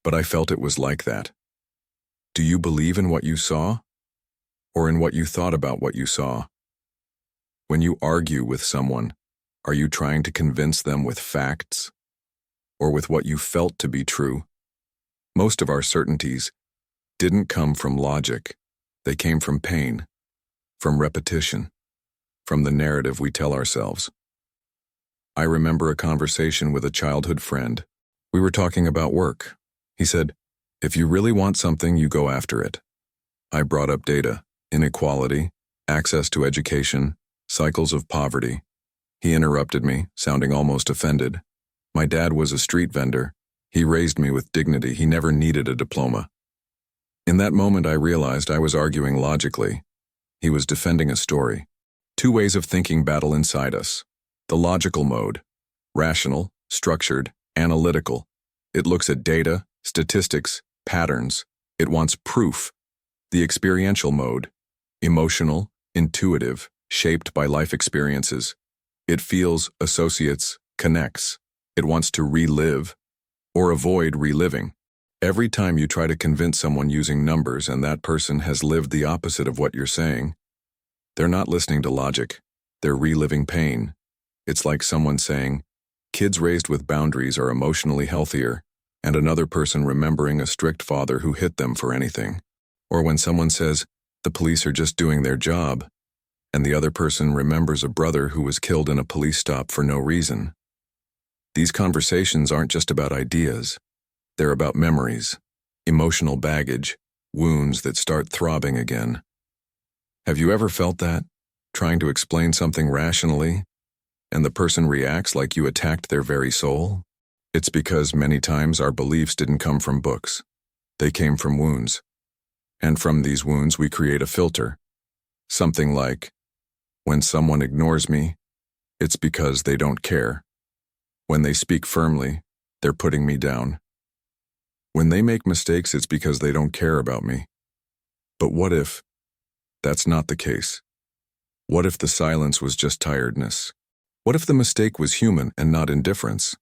But I felt it was like that. Do you believe in what you saw? Or in what you thought about what you saw? When you argue with someone, are you trying to convince them with facts? Or with what you felt to be true? Most of our certainties didn't come from logic. They came from pain, from repetition, from the narrative we tell ourselves. I remember a conversation with a childhood friend. We were talking about work. He said, "If you really want something, you go after it." I brought up data, inequality, access to education, cycles of poverty. He interrupted me, sounding almost offended. My dad was a street vendor. He raised me with dignity. He never needed a diploma. In that moment, I realized I was arguing logically. He was defending a story. Two ways of thinking battle inside us. The logical mode, rational, structured, analytical. It looks at data, statistics, patterns. It wants proof. The experiential mode, emotional, intuitive, shaped by life experiences. It feels, associates, connects. It wants to relive or avoid reliving. Every time you try to convince someone using numbers and that person has lived the opposite of what you're saying, they're not listening to logic. They're reliving pain. It's like someone saying, kids raised with boundaries are emotionally healthier, and another person remembering a strict father who hit them for anything. Or when someone says, the police are just doing their job, and the other person remembers a brother who was killed in a police stop for no reason. These conversations aren't just about ideas. They're about memories, emotional baggage, wounds that start throbbing again. Have you ever felt that? Trying to explain something rationally, and the person reacts like you attacked their very soul? It's because many times our beliefs didn't come from books. They came from wounds. And from these wounds we create a filter. Something like, when someone ignores me, it's because they don't care. When they speak firmly, they're putting me down. When they make mistakes, it's because they don't care about me. But what if that's not the case? What if the silence was just tiredness? What if the mistake was human and not indifference?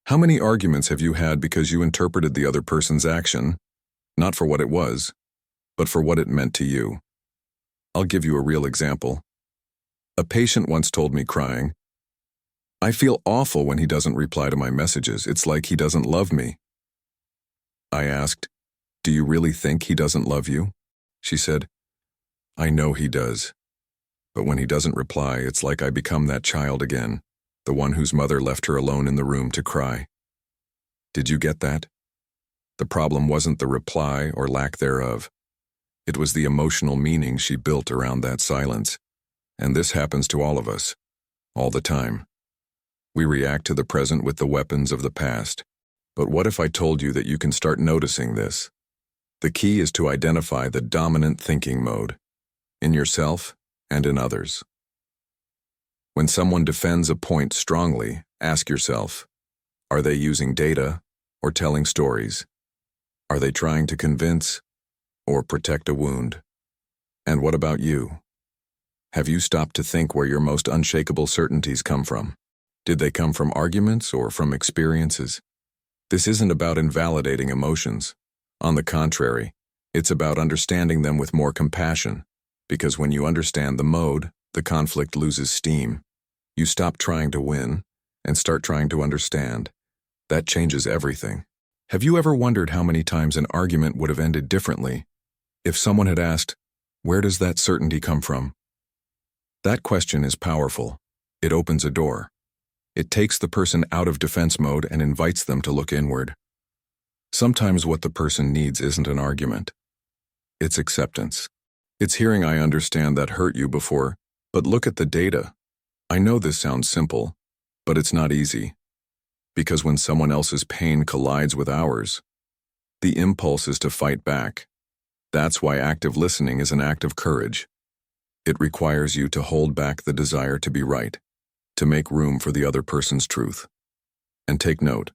How many arguments have you had because you interpreted the other person's action, not for what it was, but for what it meant to you? I'll give you a real example. A patient once told me crying, "I feel awful when he doesn't reply to my messages. It's like he doesn't love me." I asked, "Do you really think he doesn't love you?" She said, "I know he does. But when he doesn't reply, it's like I become that child again, the one whose mother left her alone in the room to cry." Did you get that? The problem wasn't the reply or lack thereof. It was the emotional meaning she built around that silence. And this happens to all of us, all the time. We react to the present with the weapons of the past. But what if I told you that you can start noticing this? The key is to identify the dominant thinking mode, in yourself and in others. When someone defends a point strongly, ask yourself, are they using data or telling stories? Are they trying to convince or protect a wound? And what about you? Have you stopped to think where your most unshakable certainties come from? Did they come from arguments or from experiences? This isn't about invalidating emotions. On the contrary, it's about understanding them with more compassion, because when you understand the mode, the conflict loses steam. You stop trying to win and start trying to understand. That changes everything. Have you ever wondered how many times an argument would have ended differently if someone had asked, where does that certainty come from? That question is powerful. It opens a door. It takes the person out of defense mode and invites them to look inward. Sometimes what the person needs isn't an argument. It's acceptance. It's hearing, "I understand that hurt you before, but look at the data." I know this sounds simple, but it's not easy. Because when someone else's pain collides with ours, the impulse is to fight back. That's why active listening is an act of courage. It requires you to hold back the desire to be right, to make room for the other person's truth. And take note,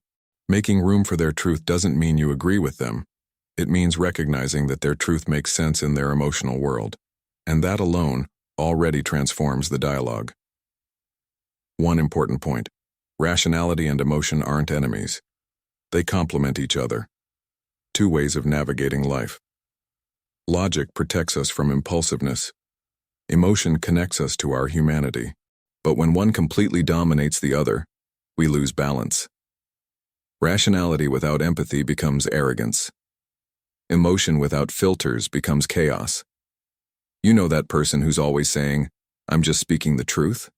making room for their truth doesn't mean you agree with them. It means recognizing that their truth makes sense in their emotional world, and that alone already transforms the dialogue. One important point: rationality and emotion aren't enemies. They complement each other. Two ways of navigating life. Logic protects us from impulsiveness. Emotion connects us to our humanity. But when one completely dominates the other, we lose balance. Rationality without empathy becomes arrogance. Emotion without filters becomes chaos. You know that person who's always saying, "I'm just speaking the truth"?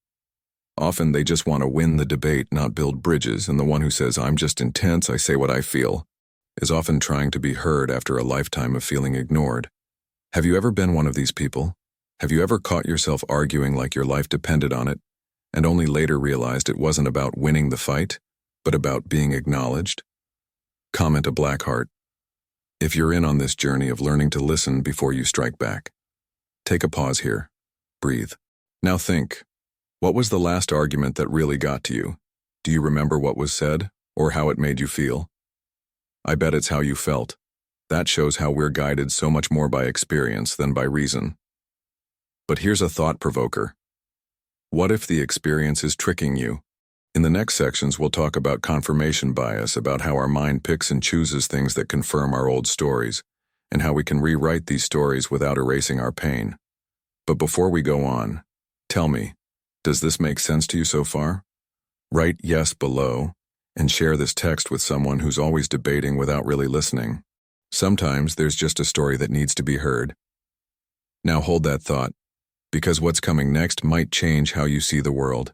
Often they just want to win the debate, not build bridges, and the one who says, "I'm just intense, I say what I feel," is often trying to be heard after a lifetime of feeling ignored. Have you ever been one of these people? Have you ever caught yourself arguing like your life depended on it, and only later realized it wasn't about winning the fight, but about being acknowledged? Comment a black heart if you're in on this journey of learning to listen before you strike back. Take a pause here. Breathe. Now think. What was the last argument that really got to you? Do you remember what was said, or how it made you feel? I bet it's how you felt. That shows how we're guided so much more by experience than by reason. But here's a thought provoker. What if the experience is tricking you? In the next sections, we'll talk about confirmation bias, about how our mind picks and chooses things that confirm our old stories, and how we can rewrite these stories without erasing our pain. But before we go on, tell me, does this make sense to you so far? Write yes below, and share this text with someone who's always debating without really listening. Sometimes there's just a story that needs to be heard. Now hold that thought, because what's coming next might change how you see the world.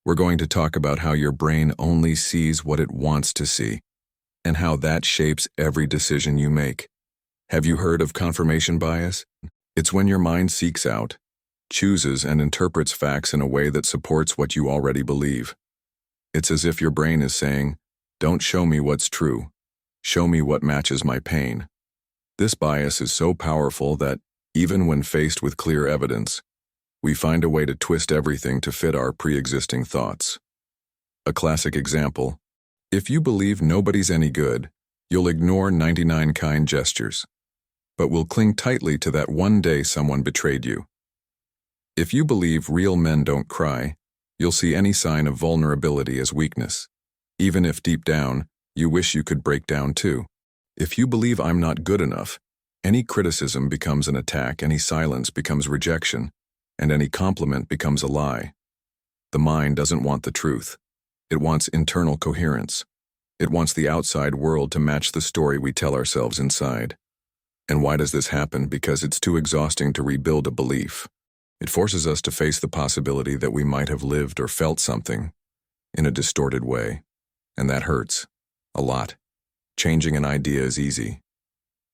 We're going to talk about how your brain only sees what it wants to see, and how that shapes every decision you make. Have you heard of confirmation bias? It's when your mind seeks out, chooses, and interprets facts in a way that supports what you already believe. It's as if your brain is saying, "Don't show me what's true. Show me what matches my pain." This bias is so powerful that, even when faced with clear evidence, we find a way to twist everything to fit our pre-existing thoughts. A classic example: if you believe nobody's any good, you'll ignore 99 kind gestures, but will cling tightly to that one day someone betrayed you. If you believe real men don't cry, you'll see any sign of vulnerability as weakness, even if deep down, you wish you could break down too. If you believe I'm not good enough, any criticism becomes an attack, any silence becomes rejection, and any compliment becomes a lie. The mind doesn't want the truth. It wants internal coherence. It wants the outside world to match the story we tell ourselves inside. And why does this happen? Because it's too exhausting to rebuild a belief. It forces us to face the possibility that we might have lived or felt something in a distorted way. And that hurts. A lot. Changing an idea is easy.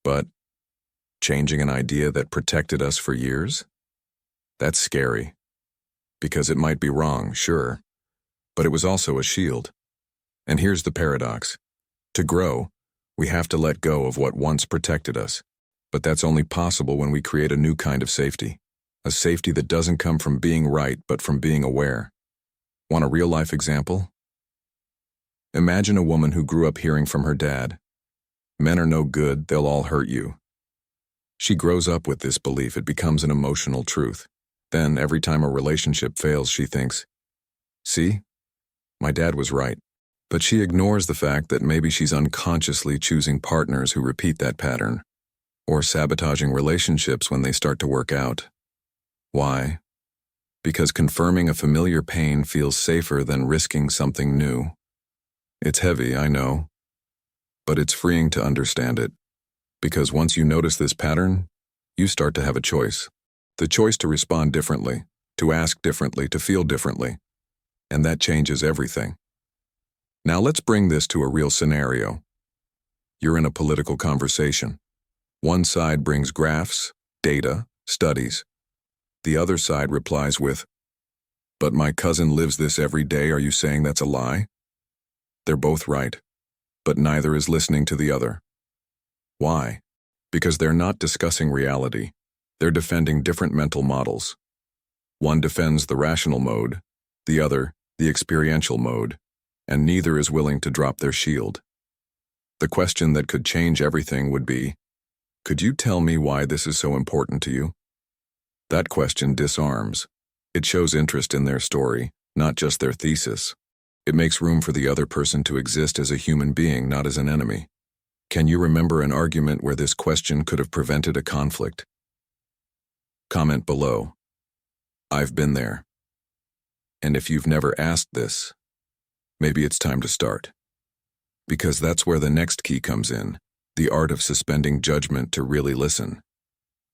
But changing an idea that protected us for years? That's scary. Because it might be wrong, sure. But it was also a shield. And here's the paradox. To grow, we have to let go of what once protected us. But that's only possible when we create a new kind of safety. A safety that doesn't come from being right, but from being aware. Want a real-life example? Imagine a woman who grew up hearing from her dad, "Men are no good, they'll all hurt you." She grows up with this belief. It becomes an emotional truth. Then, every time a relationship fails, she thinks, "See? My dad was right." But she ignores the fact that maybe she's unconsciously choosing partners who repeat that pattern, or sabotaging relationships when they start to work out. Why? Because confirming a familiar pain feels safer than risking something new. It's heavy, I know, but it's freeing to understand it. Because once you notice this pattern, you start to have a choice. The choice to respond differently, to ask differently, to feel differently. And that changes everything. Now let's bring this to a real scenario. You're in a political conversation. One side brings graphs, data, studies. The other side replies with, "But my cousin lives this every day, are you saying that's a lie?" They're both right, but neither is listening to the other. Why? Because they're not discussing reality. They're defending different mental models. One defends the rational mode, the other, the experiential mode, and neither is willing to drop their shield. The question that could change everything would be, could you tell me why this is so important to you? That question disarms. It shows interest in their story, not just their thesis. It makes room for the other person to exist as a human being, not as an enemy. Can you remember an argument where this question could have prevented a conflict? Comment below. I've been there. And if you've never asked this, maybe it's time to start. Because that's where the next key comes in, the art of suspending judgment to really listen.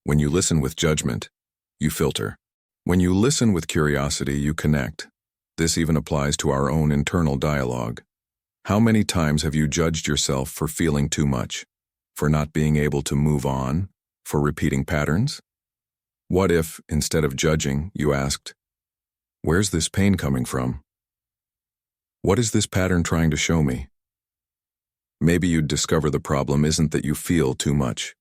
When you listen with judgment, you filter. When you listen with curiosity, you connect. This even applies to our own internal dialogue. How many times have you judged yourself for feeling too much, for not being able to move on, for repeating patterns? What if, instead of judging, you asked, where's this pain coming from? What is this pattern trying to show me? Maybe you'd discover the problem isn't that you feel too much,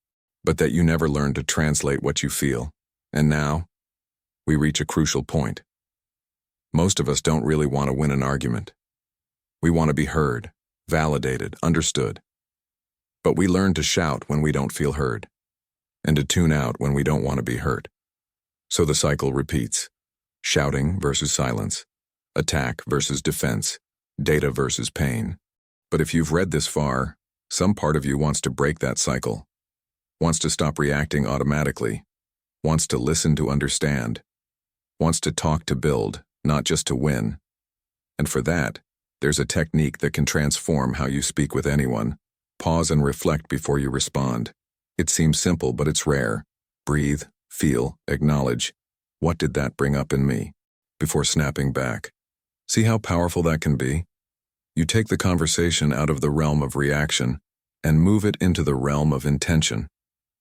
but that you never learned to translate what you feel. And now, we reach a crucial point. Most of us don't really want to win an argument. We want to be heard, validated, understood. But we learn to shout when we don't feel heard, and to tune out when we don't want to be heard. So the cycle repeats. Shouting versus silence, attack versus defense, data versus pain. But if you've read this far, some part of you wants to break that cycle, wants to stop reacting automatically, wants to listen to understand, wants to talk to build, not just to win. And for that, there's a technique that can transform how you speak with anyone. Pause and reflect before you respond. It seems simple, but it's rare. Breathe, feel, acknowledge. What did that bring up in me? Before snapping back. See how powerful that can be? You take the conversation out of the realm of reaction and move it into the realm of intention.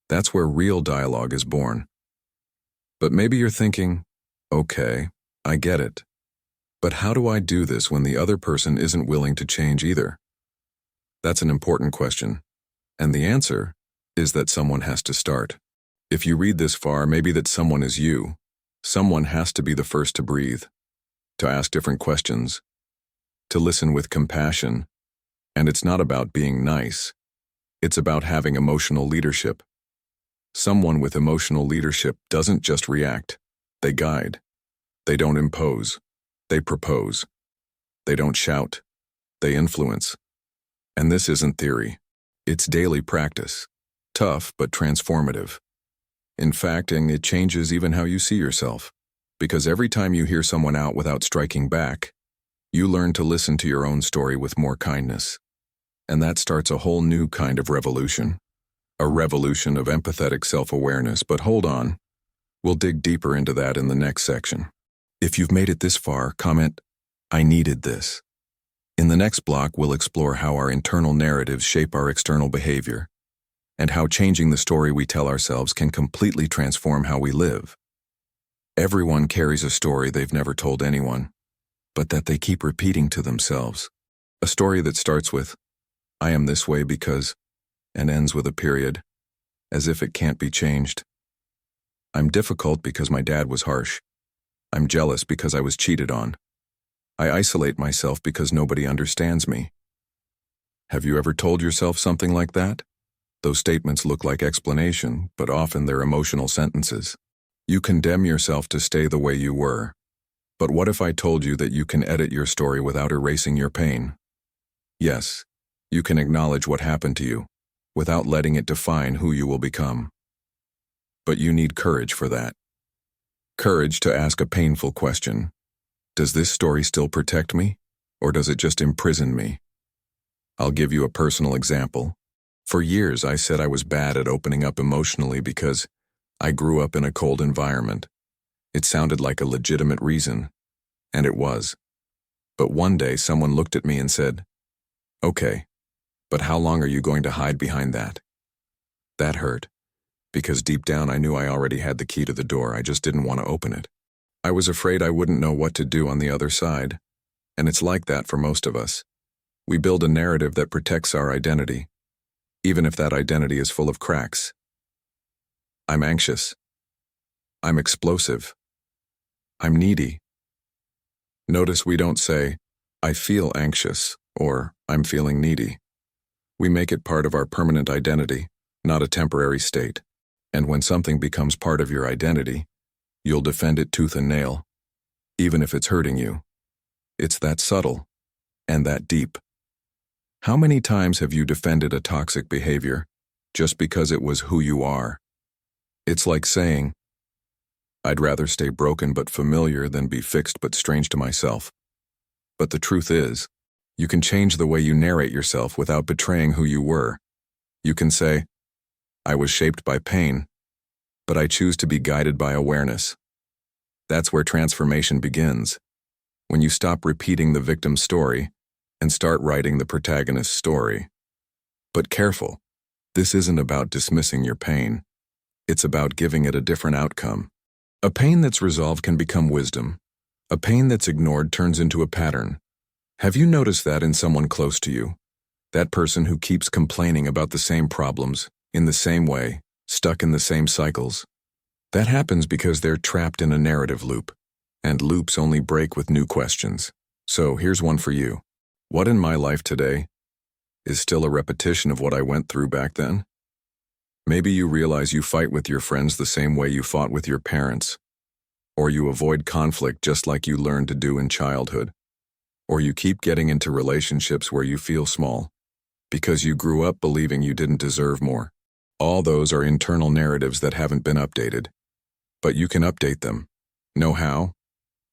That's where real dialogue is born. But maybe you're thinking, okay, I get it. But how do I do this when the other person isn't willing to change either? That's an important question. And the answer is that someone has to start. If you read this far, maybe that someone is you. Someone has to be the first to breathe, to ask different questions, to listen with compassion. And it's not about being nice. It's about having emotional leadership. Someone with emotional leadership doesn't just react. They guide. They don't impose. They propose. They don't shout. They influence. And this isn't theory. It's daily practice. Tough, but transformative. In fact, and it changes even how you see yourself. Because every time you hear someone out without striking back, you learn to listen to your own story with more kindness. And that starts a whole new kind of revolution. A revolution of empathetic self-awareness. But hold on. We'll dig deeper into that in the next section. If you've made it this far, comment, I needed this. In the next block, we'll explore how our internal narratives shape our external behavior, and how changing the story we tell ourselves can completely transform how we live. Everyone carries a story they've never told anyone, but that they keep repeating to themselves. A story that starts with, I am this way because, and ends with a period, as if it can't be changed. I'm difficult because my dad was harsh. I'm jealous because I was cheated on. I isolate myself because nobody understands me. Have you ever told yourself something like that? Those statements look like explanation, but often they're emotional sentences. You condemn yourself to stay the way you were. But what if I told you that you can edit your story without erasing your pain? Yes, you can acknowledge what happened to you, without letting it define who you will become. But you need courage for that. Courage to ask a painful question. Does this story still protect me, or does it just imprison me? I'll give you a personal example. For years, I said I was bad at opening up emotionally because I grew up in a cold environment. It sounded like a legitimate reason, and it was. But one day, someone looked at me and said, okay, but how long are you going to hide behind that? That hurt, because deep down I knew I already had the key to the door, I just didn't want to open it. I was afraid I wouldn't know what to do on the other side, and it's like that for most of us. We build a narrative that protects our identity, even if that identity is full of cracks. I'm anxious. I'm explosive. I'm needy. Notice we don't say, I feel anxious, or I'm feeling needy. We make it part of our permanent identity, not a temporary state. And when something becomes part of your identity, you'll defend it tooth and nail, even if it's hurting you. It's that subtle and that deep. How many times have you defended a toxic behavior just because it was who you are? It's like saying, I'd rather stay broken but familiar than be fixed but strange to myself. But the truth is, you can change the way you narrate yourself without betraying who you were. You can say, I was shaped by pain, but I choose to be guided by awareness. That's where transformation begins, when you stop repeating the victim's story and start writing the protagonist's story. But careful, this isn't about dismissing your pain. It's about giving it a different outcome. A pain that's resolved can become wisdom. A pain that's ignored turns into a pattern. Have you noticed that in someone close to you? That person who keeps complaining about the same problems, in the same way, stuck in the same cycles? That happens because they're trapped in a narrative loop, and loops only break with new questions. So here's one for you. What in my life today is still a repetition of what I went through back then? Maybe you realize you fight with your friends the same way you fought with your parents, or you avoid conflict just like you learned to do in childhood, or you keep getting into relationships where you feel small because you grew up believing you didn't deserve more. All those are internal narratives that haven't been updated, but you can update them. Know how?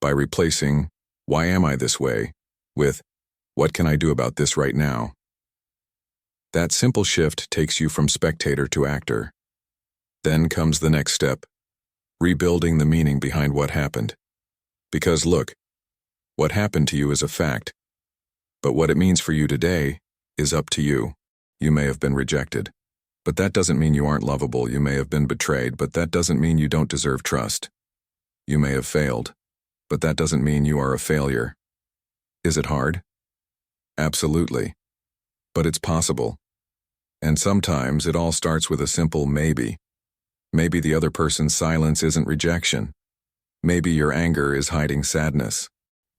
By replacing, why am I this way, with, what can I do about this right now? That simple shift takes you from spectator to actor. Then comes the next step, rebuilding the meaning behind what happened. Because look, what happened to you is a fact, but what it means for you today is up to you. You may have been rejected, but that doesn't mean you aren't lovable. You may have been betrayed, but that doesn't mean you don't deserve trust. You may have failed, but that doesn't mean you are a failure. Is it hard? Absolutely. But it's possible. And sometimes it all starts with a simple maybe. Maybe the other person's silence isn't rejection. Maybe your anger is hiding sadness.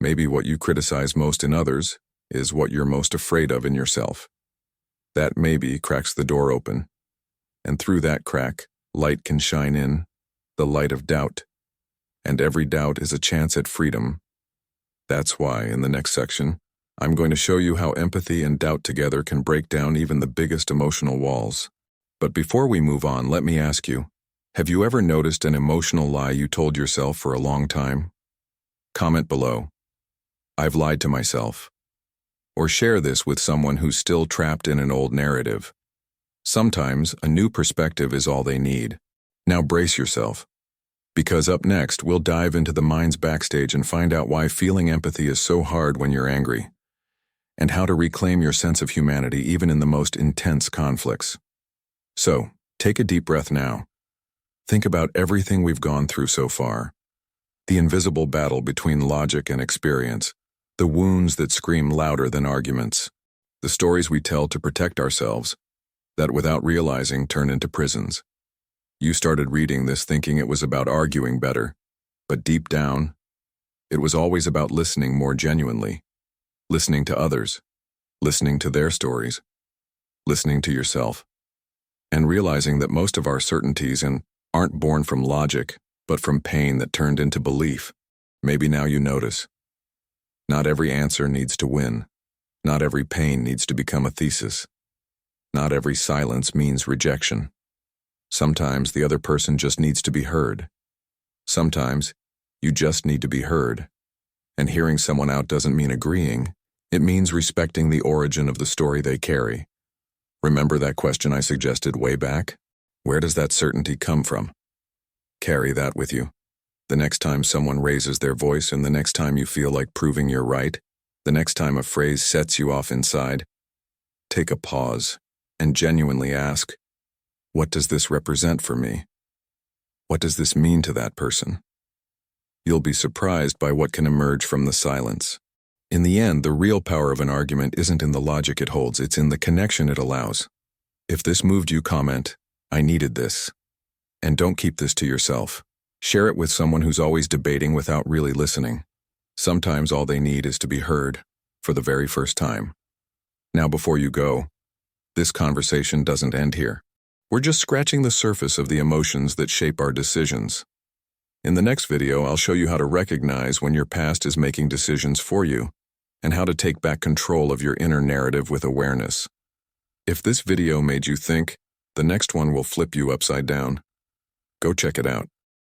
Maybe what you criticize most in others is what you're most afraid of in yourself. That maybe cracks the door open. And through that crack, light can shine in, the light of doubt. And every doubt is a chance at freedom. That's why, in the next section, I'm going to show you how empathy and doubt together can break down even the biggest emotional walls. But before we move on, let me ask you, have you ever noticed an emotional lie you told yourself for a long time? Comment below. I've lied to myself. Or share this with someone who's still trapped in an old narrative. Sometimes a new perspective is all they need. Now brace yourself, because up next we'll dive into the mind's backstage and find out why feeling empathy is so hard when you're angry, and how to reclaim your sense of humanity even in the most intense conflicts. So, take a deep breath now. Think about everything we've gone through so far. The invisible battle between logic and experience, the wounds that scream louder than arguments, the stories we tell to protect ourselves, that without realizing turn into prisons. You started reading this thinking it was about arguing better, but deep down, it was always about listening more genuinely, listening to others, listening to their stories, listening to yourself, and realizing that most of our certainties aren't born from logic, but from pain that turned into belief. Maybe now you notice. Not every answer needs to win. Not every pain needs to become a thesis. Not every silence means rejection. Sometimes the other person just needs to be heard. Sometimes you just need to be heard. And hearing someone out doesn't mean agreeing. It means respecting the origin of the story they carry. Remember that question I suggested way back? Where does that certainty come from? Carry that with you. The next time someone raises their voice, and the next time you feel like proving you're right, the next time a phrase sets you off inside, take a pause and genuinely ask, what does this represent for me? What does this mean to that person? You'll be surprised by what can emerge from the silence. In the end, the real power of an argument isn't in the logic it holds, it's in the connection it allows. If this moved you, comment, I needed this. And don't keep this to yourself. Share it with someone who's always debating without really listening. Sometimes all they need is to be heard, for the very first time. Now before you go, this conversation doesn't end here. We're just scratching the surface of the emotions that shape our decisions. In the next video, I'll show you how to recognize when your past is making decisions for you, and how to take back control of your inner narrative with awareness. If this video made you think, the next one will flip you upside down. Go check it out.